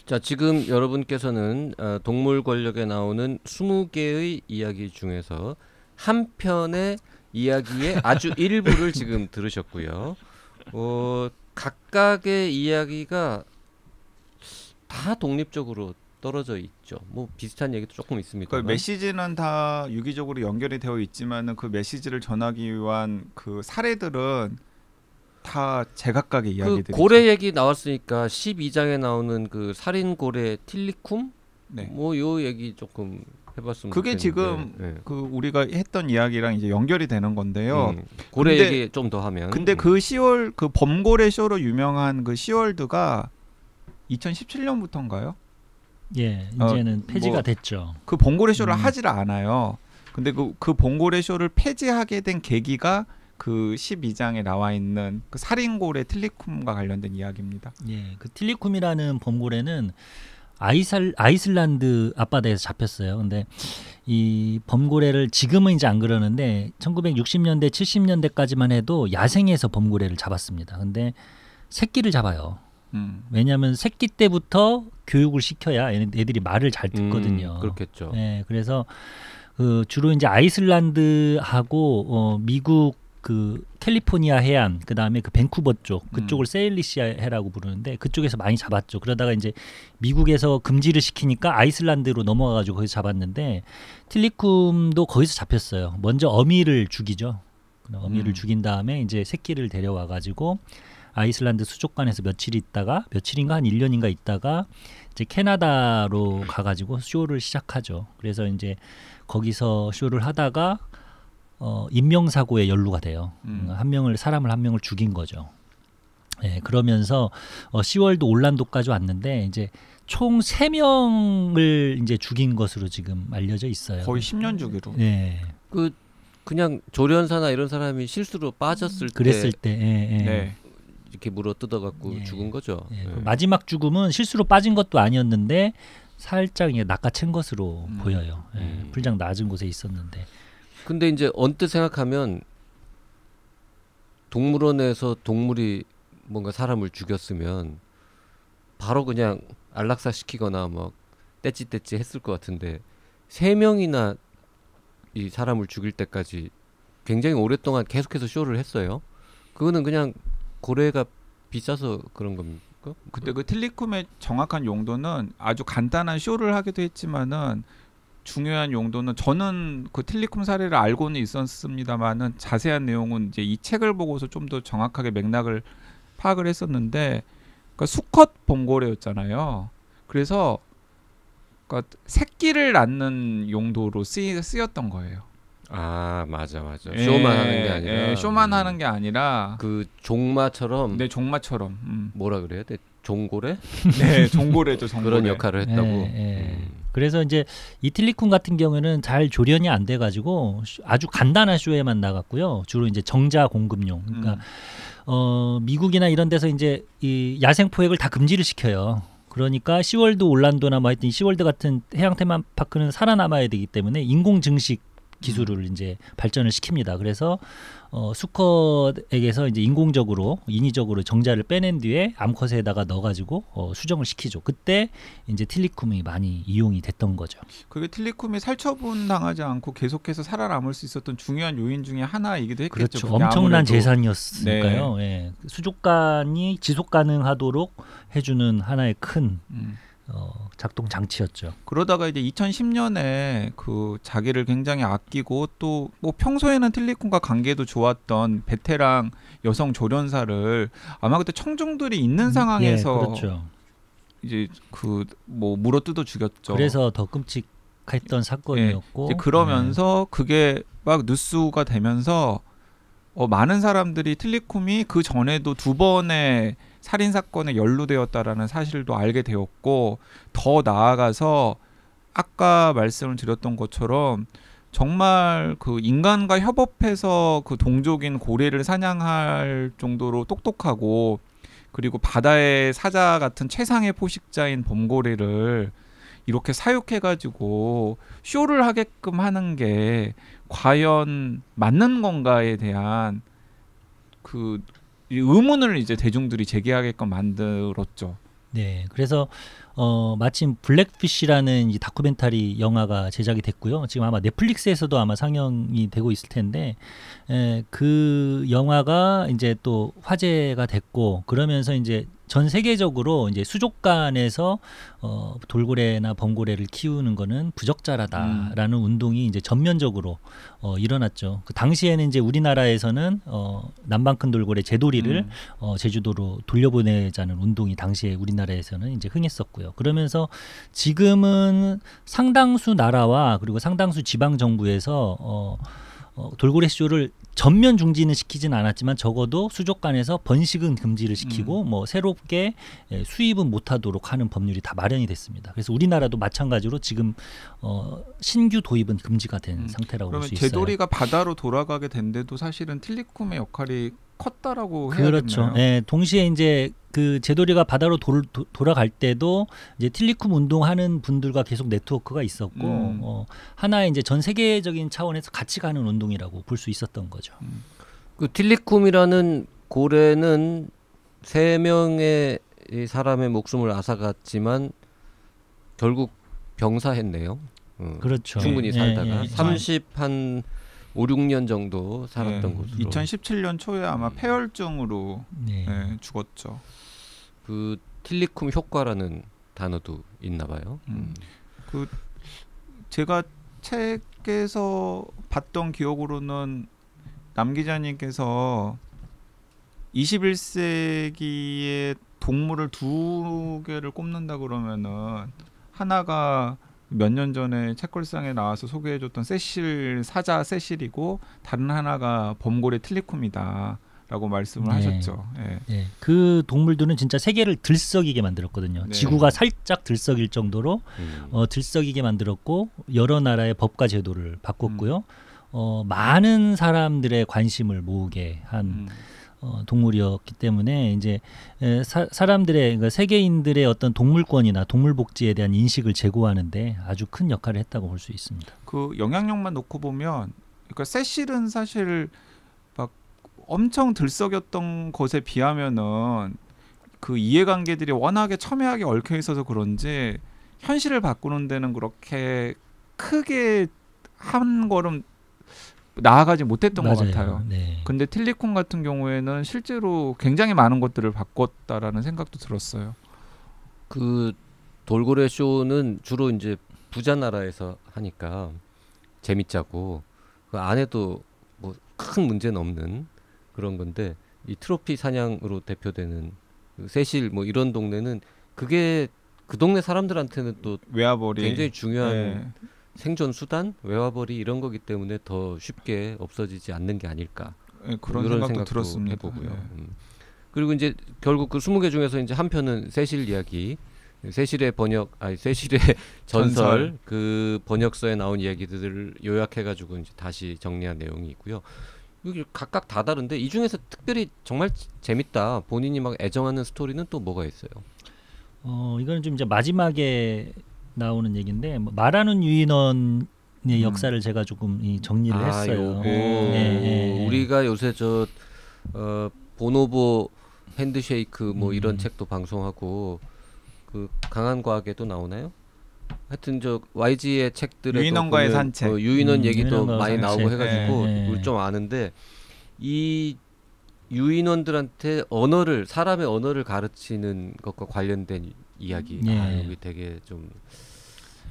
자, 지금 여러분께서는 동물 권력에 나오는 20개의 이야기 중에서 한 편의 이야기의 아주 일부를 지금 들으셨고요. 각각의 이야기가 다 독립적으로 떨어져 있죠. 뭐 비슷한 얘기도 조금 있습니다. 그러니까 메시지는 다 유기적으로 연결이 되어 있지만은 그 메시지를 전하기 위한 그 사례들은 다 제각각의 이야기들이죠. 그 고래 얘기 나왔으니까 12장에 나오는 그 살인 고래 틸리쿰? 뭐 요 얘기 조금 해봤으면 그게 좋겠는데. 지금 그 우리가 했던 이야기랑 이제 연결이 되는 건데요. 고래 얘기 좀 더 하면. 근데 그 범고래 쇼로 유명한 그 시월드가 2017년부터인가요? 예, 이제는 폐지가 됐죠. 그 범고래 쇼를 하질 않아요. 근데 그 범고래 쇼를 폐지하게 된 계기가 그 12장에 나와 있는 그 살인고래 틸리쿰과 관련된 이야기입니다. 예, 그 틸리쿰이라는 범고래는 아이슬란드 앞바다에서 잡혔어요. 근데 이 범고래를 지금은 이제 안 그러는데 1960년대, 70년대까지만 해도 야생에서 범고래를 잡았습니다. 근데 새끼를 잡아요. 왜냐하면 새끼 때부터 교육을 시켜야 애들이 말을 잘 듣거든요. 그렇겠죠. 네, 그래서 주로 이제 아이슬란드하고 미국 그 캘리포니아 해안, 그 다음에 그 밴쿠버 쪽, 그쪽을 세일리시 해라고 부르는데 그쪽에서 많이 잡았죠. 그러다가 이제 미국에서 금지를 시키니까 아이슬란드로 넘어가가지고 거기서 잡았는데 틸리쿰도 거기서 잡혔어요. 먼저 어미를 죽이죠. 어미를 죽인 다음에 이제 새끼를 데려와가지고 아이슬란드 수족관에서 며칠인가 한 1년인가 있다가 이제 캐나다로 가가지고 쇼를 시작하죠. 그래서 이제 거기서 쇼를 하다가 인명사고에 연루가 돼요. 사람을 한 명을 죽인 거죠. 예, 그러면서 시월드 올란도까지 왔는데 이제 총 3명을 이제 죽인 것으로 지금 알려져 있어요. 거의 10년 주기로. 네. 그냥 조련사나 이런 사람이 실수로 빠졌을 그랬을 때 때 네. 이렇게 물어 뜯어갖고 죽은 거죠. 그 마지막 죽음은 실수로 빠진 것도 아니었는데 살짝 낚아챈 것으로 보여요. 풀장 낮은 곳에 있었는데. 근데 이제 언뜻 생각하면 동물원에서 동물이 뭔가 사람을 죽였으면 바로 그냥 안락사 시키거나 뭐 떼찌떼찌 했을 것 같은데 3명이나 이 사람을 죽일 때까지 굉장히 오랫동안 계속해서 쇼를 했어요. 그거는 그냥 고래가 비싸서 그런 겁니까? 그때 그 틸리쿰의 정확한 용도는 아주 간단한 쇼를 하기도 했지만은 중요한 용도는 저는 그 틸리쿰 사례를 알고는 있었습니다만은 자세한 내용은 이제 이 책을 보고서 좀 더 정확하게 맥락을 파악을 했었는데 그러니까 수컷 범고래였잖아요. 그래서 그러니까 새끼를 낳는 용도로 쓰였던 거예요. 아 맞아. 쇼만 하는 게 아니라 쇼만 하는 게 아니라 그 종마처럼 네 종마처럼 뭐라 그래야 돼? 종고래? 네 종고래죠. 종고래. 그런 역할을 했다고. 그래서 이제 이 틸리쿰 같은 경우에는 잘 조련이 안 돼가지고 아주 간단한 쇼에만 나갔고요. 주로 이제 정자 공급용. 그러니까 미국이나 이런 데서 이제 이 야생 포획을 다 금지를 시켜요. 그러니까 시월드 올란도나 뭐 하여튼 시월드 같은 해양 테마파크는 살아남아야 되기 때문에 인공 증식 기술을 이제 발전을 시킵니다. 그래서 수컷에게서 이제 인위적으로 정자를 빼낸 뒤에 암컷에다가 넣어가지고 수정을 시키죠. 그때 이제 틸리쿰이 많이 이용이 됐던 거죠. 그게 틸리쿰이 살처분 당하지 않고 계속해서 살아남을 수 있었던 중요한 요인 중에 하나이기도 했겠죠. 그렇죠. 엄청난 아무래도. 재산이었으니까요. 예. 수족관이 지속 가능하도록 해주는 하나의 큰 작동 장치였죠. 그러다가 이제 2010년에 그 자기를 굉장히 아끼고 또 뭐 평소에는 틸리쿰과 관계도 좋았던 베테랑 여성 조련사를 아마 그때 청중들이 있는 상황에서 그렇죠. 이제 그 뭐 물어뜯어 죽였죠. 그래서 더 끔찍했던 사건이었고 이제 그러면서 그게 막 뉴스가 되면서 많은 사람들이 틸리쿰이 그 전에도 2번의 살인 사건에 연루되었다라는 사실도 알게 되었고 더 나아가서 아까 말씀을 드렸던 것처럼 정말 그 인간과 협업해서 그 동족인 고래를 사냥할 정도로 똑똑하고 그리고 바다의 사자 같은 최상의 포식자인 범고래를 이렇게 사육해가지고 쇼를 하게끔 하는 게 과연 맞는 건가에 대한 그 의문을 이제 대중들이 제기하게끔 만들었죠. 네, 그래서 마침 블랙피쉬라는 이 다큐멘터리 영화가 제작이 됐고요. 지금 아마 넷플릭스에서도 아마 상영이 되고 있을 텐데 그 영화가 이제 또 화제가 됐고 그러면서 이제 전 세계적으로 이제 수족관에서 돌고래나 범고래를 키우는 거는 부적절하다라는 운동이 이제 전면적으로 일어났죠. 그 당시에는 이제 우리나라에서는 남방큰 돌고래 제도리를 제주도로 돌려보내자는 운동이 당시에 우리나라에서는 이제 흥했었고요. 그러면서 지금은 상당수 나라와 그리고 상당수 지방 정부에서 돌고래 쇼를 전면 중지는 시키진 않았지만 적어도 수족관에서 번식은 금지를 시키고 뭐 새롭게 수입은 못하도록 하는 법률이 다 마련이 됐습니다. 그래서 우리나라도 마찬가지로 지금 신규 도입은 금지가 된 상태라고 볼 수 있어요. 그러면 제도리가 바다로 돌아가게 된 데도 사실은 틸리쿰의 역할이 컸다라고 그렇죠. 해야겠나요? 네, 동시에 이제 그 제도리가 바다로 돌아갈 때도 이제 틸리쿰 운동하는 분들과 계속 네트워크가 있었고 하나의 이제 전 세계적인 차원에서 같이 가는 운동이라고 볼 수 있었던 거죠. 그 틸리쿰이라는 고래는 3명의 이 사람의 목숨을 앗아갔지만 결국 병사했네요. 그렇죠. 충분히 예, 살다가 예. 30한 5, 6년 정도 살았던 것으로. 2017년 초에 아마 폐혈증으로 네. 예, 죽었죠. 그 틸리쿰 효과라는 단어도 있나 봐요. 그 제가 책에서 봤던 기억으로는 남 기자님께서 21세기의 동물을 두 개를 꼽는다 그러면은 하나가 몇 년 전에 책걸상에 나와서 소개해줬던 세실 사자 세실이고 다른 하나가 범고래 틸리쿰이다라고 말씀을 네. 하셨죠. 예. 네. 그 동물들은 진짜 세계를 들썩이게 만들었거든요. 네. 지구가 살짝 들썩일 정도로 들썩이게 만들었고 여러 나라의 법과 제도를 바꿨고요. 많은 사람들의 관심을 모으게 한 동물이었기 때문에 이제 사람들의 그러니까 세계인들의 어떤 동물권이나 동물 복지에 대한 인식을 제고하는데 아주 큰 역할을 했다고 볼 수 있습니다. 그 영향력만 놓고 보면, 그러니까 세실은 사실 막 엄청 들썩였던 것에 비하면은 그 이해관계들이 워낙에 첨예하게 얽혀 있어서 그런지 현실을 바꾸는 데는 그렇게 크게 한 걸음 나아가지 못했던 것 맞아요. 같아요. 네. 근데 틸리쿰 같은 경우에는 실제로 굉장히 많은 것들을 바꿨다라는 생각도 들었어요. 그 돌고래 쇼는 주로 이제 부자 나라에서 하니까 재밌자고 그 안에도 뭐 큰 문제는 없는 그런 건데 이 트로피 사냥으로 대표되는 그 세실 뭐 이런 동네는 그게 그 동네 사람들한테는 또 외화벌이 굉장히 중요한 예. 생존 수단, 외화벌이 이런 거기 때문에 더 쉽게 없어지지 않는 게 아닐까. 예, 그런 이런 생각도 생각도 들었습니다. 해보고요. 예. 그리고 이제 결국 그 20개 중에서 이제 한 편은 세실 이야기, 세실의 세실의 전설, 그 번역서에 나온 이야기들을 요약해가지고 이제 다시 정리한 내용이 있고요. 여기 각각 다 다른데 이 중에서 특별히 정말 재밌다, 본인이 막 애정하는 스토리는 또 뭐가 있어요? 이거는 좀 이제 마지막에 나오는 얘기인데 말하는 유인원의 역사를 제가 조금 정리를 했어요. 요거 예. 우리가 요새 저 보노보 핸드쉐이크 뭐 이런 책도 방송하고 그 강한 과학에도 나오나요? 하여튼 저 YG의 책들에도 유인원과의 보면 산책. 유인원 얘기도 유인원과의 많이 산책. 나오고 해가지고 예. 우리 좀 아는데 이 유인원들한테 사람의 언어를 가르치는 것과 관련된 이야기. 예. 여기 되게 좀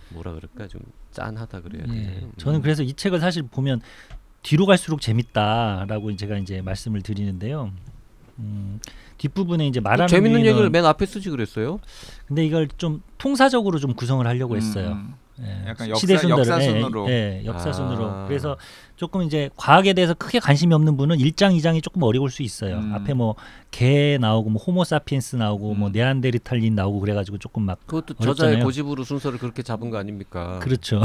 뭐라 그럴까, 좀 짠하다 그래야 예. 되나요? 저는 그래서 이 책을 사실 보면 뒤로 갈수록 재밌다라고 제가 이제 말씀을 드리는데요. 뒷부분에 이제 말하는 재밌는 유인원, 얘기를 맨 앞에 쓰지 그랬어요? 근데 이걸 좀 통사적으로 좀 구성을 하려고 했어요. 예, 약간 시대 순으로, 역사순으로. 역사순으로. 그래서 조금 이제 과학에 대해서 크게 관심이 없는 분은 1장, 2장이 조금 어려울 수 있어요. 앞에 뭐 개 나오고 뭐 호모사피엔스 나오고 뭐 네안데르탈린 나오고 그래가지고 조금 막 그것도 어렵잖아요. 저자의 고집으로 순서를 그렇게 잡은 거 아닙니까? 그렇죠.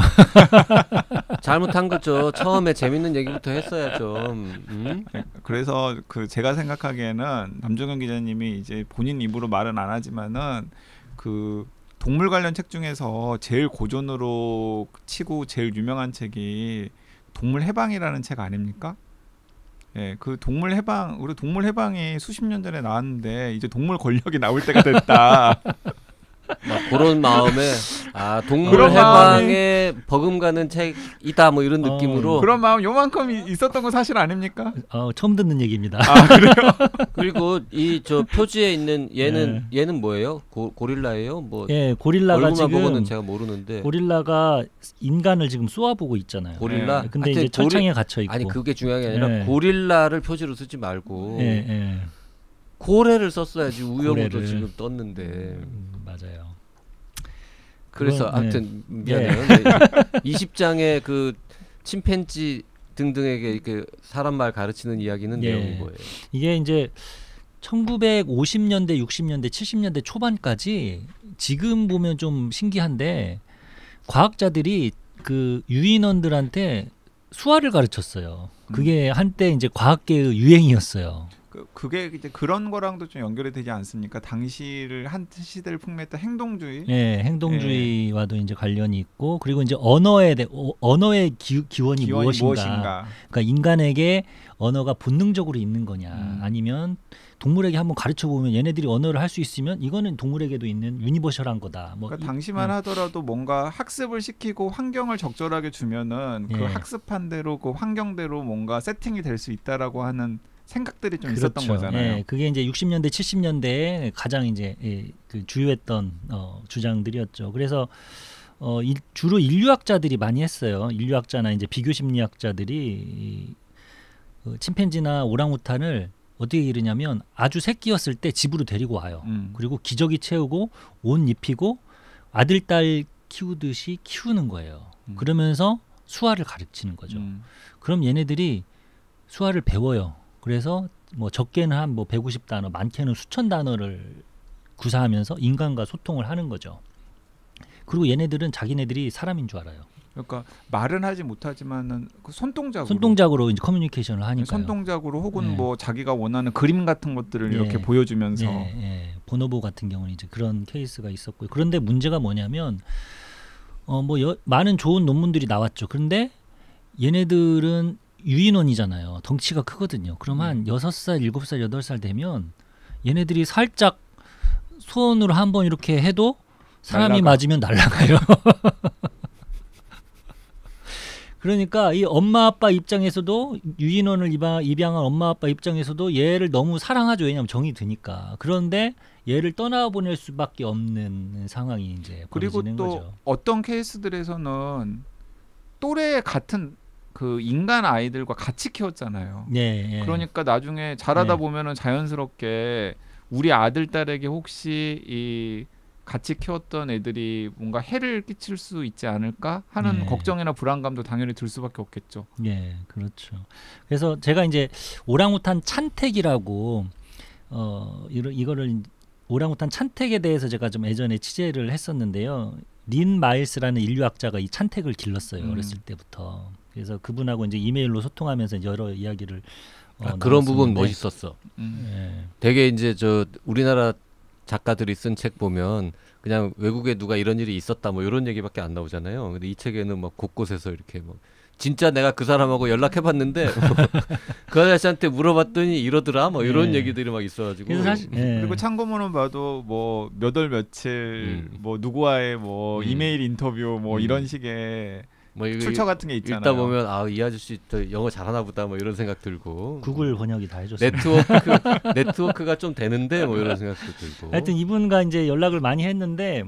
잘못한 거죠. 처음에 재밌는 얘기부터 했어야죠. 그래서 그 제가 생각하기에는 남정현 기자님이 이제 본인 입으로 말은 안 하지만은 그 동물 관련 책 중에서 제일 고전으로 치고 제일 유명한 책이 동물 해방이라는 책 아닙니까? 예, 그 우리 동물 해방이 수십 년 전에 나왔는데 이제 동물 권력이 나올 때가 됐다. 막 그런 마음에 동물 그런 해방에 버금가는 책이다 뭐 이런 느낌으로. 그런 마음 요만큼 있었던 건 사실 아닙니까? 처음 듣는 얘기입니다. 그래요? 그리고 이 저 표지에 있는 얘는 뭐예요? 고릴라예요? 뭐 예, 고릴라가 얼굴만 지금 보고는 제가 모르는데. 고릴라가 인간을 지금 쏘아보고 있잖아요. 고릴라? 근데 하여튼 이제 철창에 갇혀 있고. 아니 그게 중요한 게 아니라 예. 고릴라를 표지로 쓰지 말고 고래를 썼어야지. 우영우도 고래를. 지금 떴는데. 맞아요. 그래서 그건, 아무튼 미안해요. 20장의 그 침팬지 등등에게 그 사람 말 가르치는 이야기는 내용이 뭐예요? 이게 이제 1950년대, 60년대, 70년대 초반까지 지금 보면 좀 신기한데 과학자들이 그 유인원들한테 수화를 가르쳤어요. 그게 한때 이제 과학계의 유행이었어요. 그게 이제 그런 거랑도 좀 연결이 되지 않습니까? 당시를 한 시대를 풍미했던 행동주의. 예, 행동주의와도 이제 관련이 있고 그리고 이제 언어의 기원이 무엇인가? 그러니까 인간에게 언어가 본능적으로 있는 거냐, 아니면 동물에게 한번 가르쳐 보면 얘네들이 언어를 할 수 있으면 이거는 동물에게도 있는 유니버셜한 거다. 뭐 그러니까 당시만 하더라도 뭔가 학습을 시키고 환경을 적절하게 주면은 그 학습한 대로 그 환경대로 뭔가 세팅이 될 수 있다라고 하는 생각들이 좀 그렇죠. 있었던 거잖아요. 예, 그게 이제 60년대, 70년대에 가장 이제 그 주요했던 주장들이었죠. 그래서 주로 인류학자들이 많이 했어요. 인류학자나 이제 비교 심리학자들이 침팬지나 오랑우탄을 어떻게 기르냐면 아주 새끼였을 때 집으로 데리고 와요. 그리고 기저귀 채우고 옷 입히고 아들 딸 키우듯이 키우는 거예요. 그러면서 수화를 가르치는 거죠. 그럼 얘네들이 수화를 배워요. 그래서 뭐 적게는 한 뭐 150단어, 많게는 수천 단어를 구사하면서 인간과 소통을 하는 거죠. 그리고 얘네들은 자기네들이 사람인 줄 알아요. 그러니까 말은 하지 못하지만은 그 손동작으로 이제 커뮤니케이션을 하니까요. 손동작으로 혹은 뭐 자기가 원하는 그림 같은 것들을 이렇게 보여주면서 보노보 같은 경우는 이제 그런 케이스가 있었고요. 그런데 문제가 뭐냐면 많은 좋은 논문들이 나왔죠. 그런데 얘네들은 유인원이잖아요. 덩치가 크거든요. 그럼 한 6살, 7살, 8살 되면 얘네들이 살짝 손으로 한번 이렇게 해도 사람이 맞으면 날아가요. 그러니까 이 엄마 아빠 입장에서도 유인원을 입양한 엄마 아빠 입장에서도 얘를 너무 사랑하죠. 왜냐하면 정이 드니까. 그런데 얘를 떠나보낼 수밖에 없는 상황이 이제 벌어지는 그리고 또 거죠. 어떤 케이스들에서는 또래 같은 그 인간 아이들과 같이 키웠잖아요. 그러니까 나중에 자라다 보면은 자연스럽게 우리 아들 딸에게 혹시 이 같이 키웠던 애들이 뭔가 해를 끼칠 수 있지 않을까 하는 걱정이나 불안감도 당연히 들 수밖에 없겠죠. 예, 그렇죠. 그래서 제가 이제 오랑우탄 찬택이라고 이거를 오랑우탄 찬택에 대해서 제가 좀 예전에 취재를 했었는데요. 린 마일스라는 인류학자가 이 찬택을 길렀어요. 어렸을 때부터. 그래서 그분하고 이제 이메일로 소통하면서 여러 이야기를 그런 부분 멋있었어. 예. 되게 이제 저 우리나라 작가들이 쓴 책 보면 그냥 외국에 누가 이런 일이 있었다 뭐 이런 얘기밖에 안 나오잖아요. 근데 이 책에는 막 곳곳에서 이렇게 뭐 진짜 내가 그 사람하고 연락해봤는데 그 아저씨한테 물어봤더니 이러더라 뭐 이런 얘기들이 막 있어가지고. 그리고 참고문은 봐도 뭐 몇 월 며칠 뭐 누구와의 뭐 이메일 인터뷰 뭐 이런 식의 뭐 출처 같은 게 있잖아요. 읽다 보면 이 아저씨 또 영어 잘하나 보다 뭐 이런 생각 들고. 구글 번역이 다 해줬어요. 네트워크가 좀 되는데 뭐 이런 생각도 들고. 하여튼 이분과 이제 연락을 많이 했는데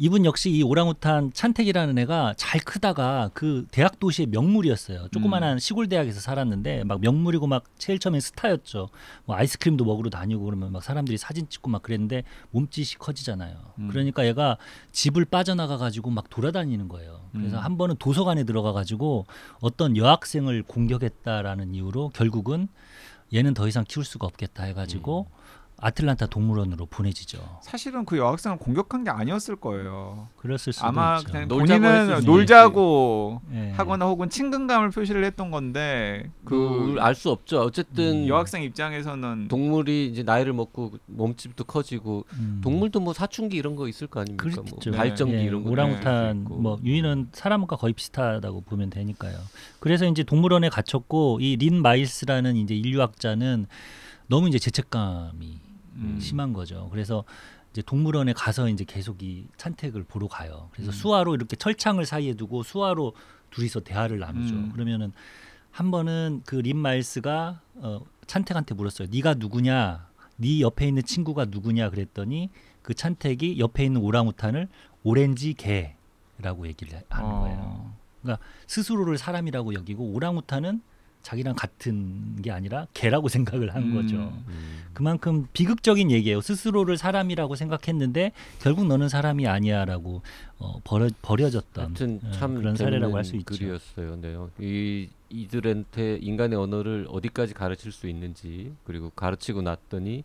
이분 역시 이 오랑우탄 찬택이라는 애가 잘 크다가 그 대학 도시의 명물이었어요. 조그만한 시골 대학에서 살았는데 막 명물이고 막 제일 처음엔 스타였죠. 뭐 아이스크림도 먹으러 다니고 그러면 막 사람들이 사진 찍고 막 그랬는데 몸짓이 커지잖아요. 그러니까 얘가 집을 빠져나가 가지고 막 돌아다니는 거예요. 그래서 한 번은 도서관에 들어가 가지고 어떤 여학생을 공격했다라는 이유로 결국은 얘는 더 이상 키울 수가 없겠다 해가지고 아틀란타 동물원으로 보내지죠. 사실은 그 여학생을 공격한 게 아니었을 거예요. 그랬을 수도 아마 있죠. 그냥 본인은 놀자고 하거나 혹은 친근감을 표시를 했던 건데 알 수 없죠. 어쨌든 여학생 입장에서는 동물이 이제 나이를 먹고 몸집도 커지고 동물도 뭐 사춘기 이런 거 있을 거 아닙니까? 그렇죠. 뭐 발정기 이런 거. 오랑우탄 뭐 유인은 사람과 거의 비슷하다고 보면 되니까요. 그래서 이제 동물원에 갇혔고 이 린 마일스라는 이제 인류학자는 너무 이제 죄책감이 심한 거죠. 그래서 이제 동물원에 가서 이제 계속 이 찬택을 보러 가요. 그래서 수화로 이렇게 철창을 사이에 두고 수화로 둘이서 대화를 나누죠. 그러면은 한 번은 그 린 마일스가 찬택한테 물었어요. 네가 누구냐? 네 옆에 있는 친구가 누구냐? 그랬더니 그 찬택이 옆에 있는 오랑우탄을 오렌지 개라고 얘기를 하는 거예요. 그러니까 스스로를 사람이라고 여기고 오랑우탄은 자기랑 같은 게 아니라 개라고 생각을 한 거죠. 그만큼 비극적인 얘기예요. 스스로를 사람이라고 생각했는데 결국 너는 사람이 아니야라고 버려졌던 하여튼 참 그런 사례라고 할 수 있죠. 글이었어요. 네. 이들한테 인간의 언어를 어디까지 가르칠 수 있는지, 그리고 가르치고 났더니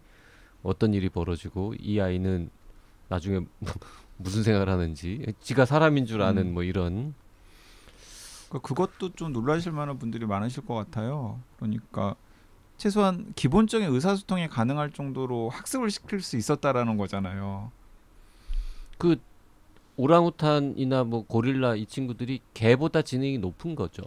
어떤 일이 벌어지고 이 아이는 나중에 무슨 생각을 하는지, 지가 사람인 줄 아는 뭐 이런. 그것도 좀 놀라실 만한 분들이 많으실 것 같아요. 그러니까 최소한 기본적인 의사소통이 가능할 정도로 학습을 시킬 수 있었다라는 거잖아요. 그 오랑우탄이나 뭐 고릴라 이 친구들이 개보다 지능이 높은 거죠.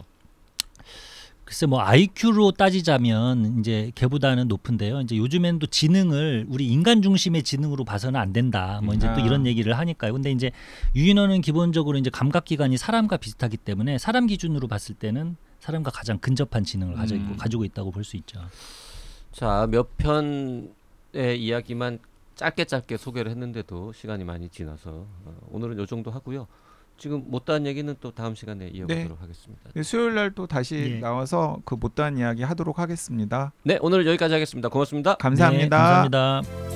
글쎄 뭐 IQ로 따지자면 이제 걔보다는 높은데요. 이제 요즘엔 또 지능을 우리 인간 중심의 지능으로 봐서는 안 된다. 뭐 이제 또 이런 얘기를 하니까요. 근데 이제 유인원은 기본적으로 이제 감각 기관이 사람과 비슷하기 때문에 사람 기준으로 봤을 때는 사람과 가장 근접한 지능을 가지고 있다고 볼 수 있죠. 자, 몇 편의 이야기만 짧게 소개를 했는데도 시간이 많이 지나서 오늘은 요 정도 하고요. 지금 못다한 얘기는 또 다음 시간에 이어가도록 하겠습니다. 네, 수요일 날 또 다시 나와서 그 못다한 이야기 하도록 하겠습니다. 네, 오늘 여기까지 하겠습니다. 고맙습니다. 감사합니다. 네, 감사합니다.